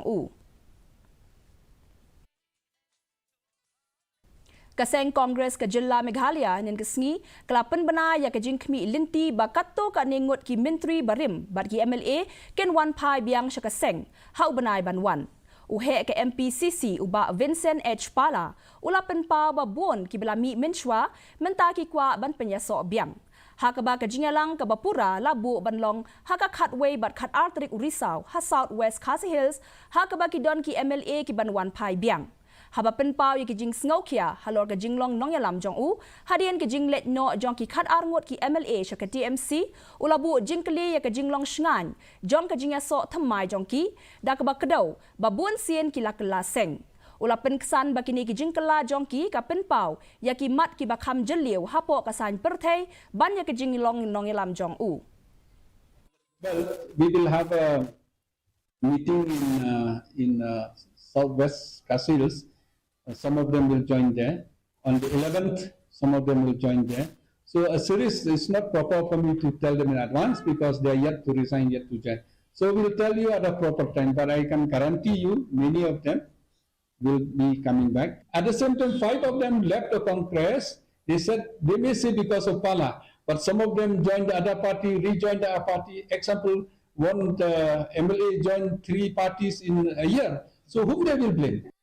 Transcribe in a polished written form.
U. Kaseng Kongres ke jylla Meghalaya nin Khmih kelapan bena ya ke Khmih lynti bakato ka ningut ki menteri barim bat ki MLA ken wanphai biang sya kaseng hau benai banwan uhe ke MPCC uba Vincent H Pala ulapen pa babon ki belami menshwa menta ki kwa ban penyaso biang hakaba ke jingalang ke bapura labu banlong haka khatway bat khat artrik urisau ha South West KHASI Hills hakaba ki don ki MLA ki ban wanphai biang haba penpau ye kijing sngokia halor ke jinglong nongyalam jong u hadian ke jinglet no jong ki khat arngot ki MLA sya ke TMC ulabu jingkli ye ke jinglong shngan jong ke jingya so thamai jong ki da ke bakdau babun sien ki lakla seng ulapen kesan bakini ki jingkla jong ki ka penpau ya ki mat ki bakham jeliu hapo kasan perthai ban ye ke jinglong nongyalam jong u. Well, we will have a meeting in Southwest KHASI Hills. Some of them will join there. On the 11th, some of them will join there. So a series is not proper for me to tell them in advance because they are yet to resign, yet to join. So we will tell you at a proper time, but I can guarantee you many of them will be coming back. At the same time, 5 of them left the Congress. They said, they may say because of Pala, but some of them joined the other party, rejoined the other party. Example, one MLA joined 3 parties in a year. So whom they will blame?